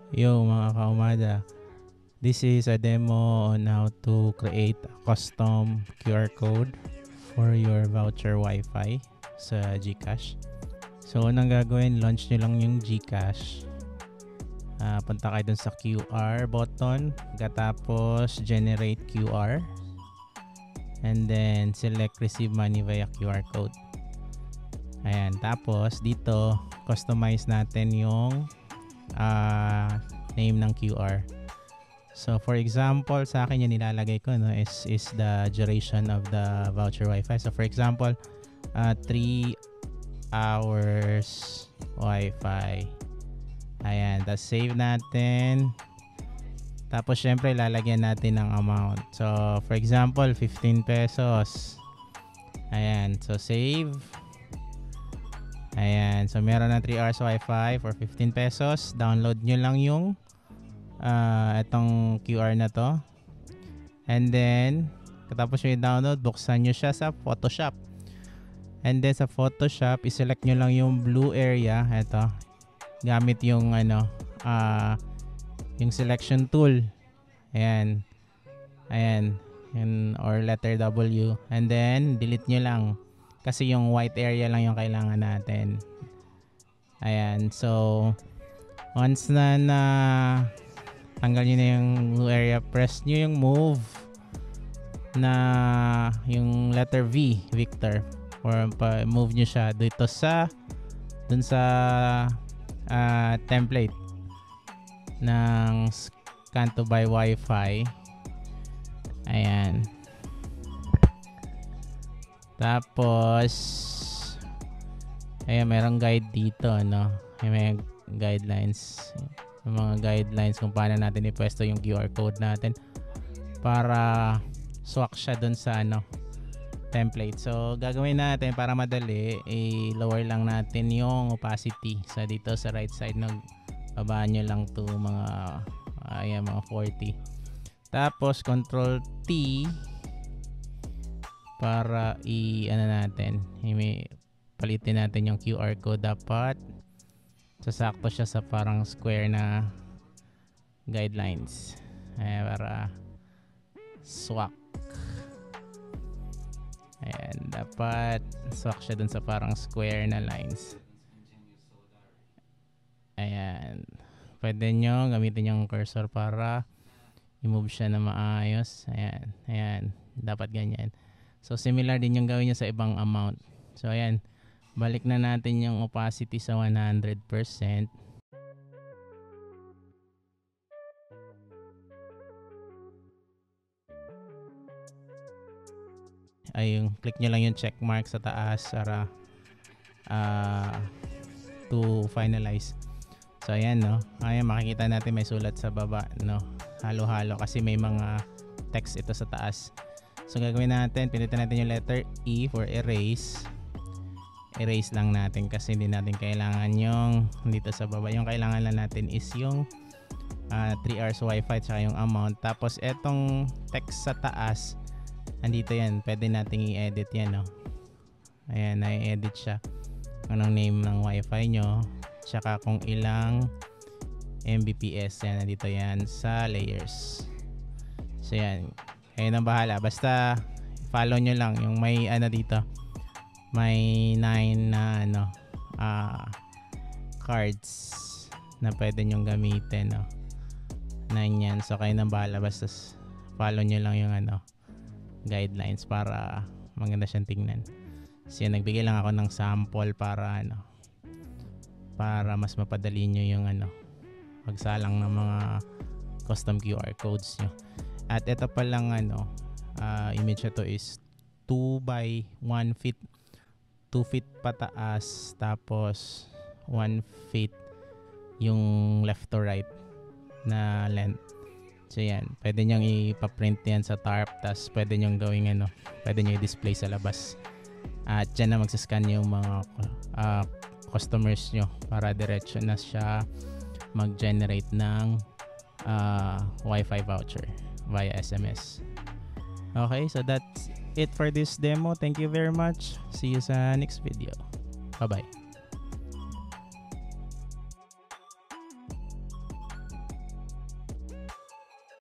Yo mga kaumada, this is a demo on how to create a custom QR code for your voucher Wi-Fi sa GCash. So unang gagawin, launch nyo lang yung GCash. Punta kayo dun sa QR button, tapos generate QR, and then select receive money via QR code. Ayan, tapos dito customize natin yung name ng QR. So for example, sa akin yung nilalagay ko is the duration of the voucher Wi-Fi. So for example, 3 hours Wi-Fi. Ayan, tapos save natin. Tapos syempre lalagyan natin ng amount. So for example, 15 pesos. Ayan, so save. Ayan, so meron na 3 hours Wi-Fi for 15 pesos. Download nyo lang yung itong QR na to. And then, katapos nyo i-download, buksan nyo siya sa Photoshop. And then sa Photoshop, iselect nyo lang yung blue area. Ito, gamit yung yung selection tool. Ayan. Ayan. Or letter W. And then, delete nyo lang. Kasi yung white area lang yung kailangan natin. Ayan. So, once na tanggal nyo na yung blue area, press nyo yung move na yung letter V, Victor. Or move nyo siya dito dun sa template ng Scan to Buy Wi-Fi. Ayan. Tapos, ayan, merong guide dito, no? May guidelines. Yung mga guidelines kung paano natin ipwesto yung QR code natin para swak siya dun sa template. So, gagawin natin para madali, i-lower lang natin yung opacity. So, dito sa right side, babaan nyo lang to mga 40. Tapos, Control T para natin, palitin natin yung QR code. Dapat sasakto siya sa parang square na guidelines. Ayan, para swak. Ayan, dapat swak siya dun sa parang square na lines. Ayan, pwede nyo gamitin yung cursor para i-move siya na maayos. Ayan, ayan, dapat ganyan. So similar din yung gawin nyo sa ibang amount. So ayan, balik na natin yung opacity sa 100%. Ayun, click nyo lang yung check mark sa taas para to finalize. So ayan, no. Ayan, makikita natin may sulat sa baba, no. Halo-halo kasi may mga text ito sa taas. So gagawin natin, pilitin natin yung letter E for erase. Erase lang natin kasi hindi natin kailangan yung dito sa baba. Yung kailangan lang natin is yung 3 hours Wi-Fi tsaka yung amount. Tapos etong text sa taas, andito yan. Pwede nating i-edit yan, no? Ayan, na-edit siya. Anong name ng Wi-Fi nyo. Tsaka kung ilang Mbps. Yan, nandito yan sa layers. So yan. Kayo nang bahala. Basta follow nyo lang yung may dito. May 9 na cards na pwede nyong gamitin, no. 9 yan. So kayo nang bahala. Basta follow nyo lang yung guidelines para maganda siyang tingnan. So yan, nagbigay lang ako ng sample para para mas mapadali nyo yung pagsalang ng mga custom QR codes nyo. At ito pa lang image ito is 2 by 1 feet. 2 feet pataas, tapos 1 feet yung left to right na length. So yan, pwede nyong ipaprint yan sa tarp, tapos pwede nyong gawing pwede nyo i-display sa labas. At dyan na magsascan yung mga customers nyo para diretso na siya mag-generate ng Wi-Fi voucher via SMS. Okay, so that's it for this demo. Thank you very much. See you sa next video. Bye-bye.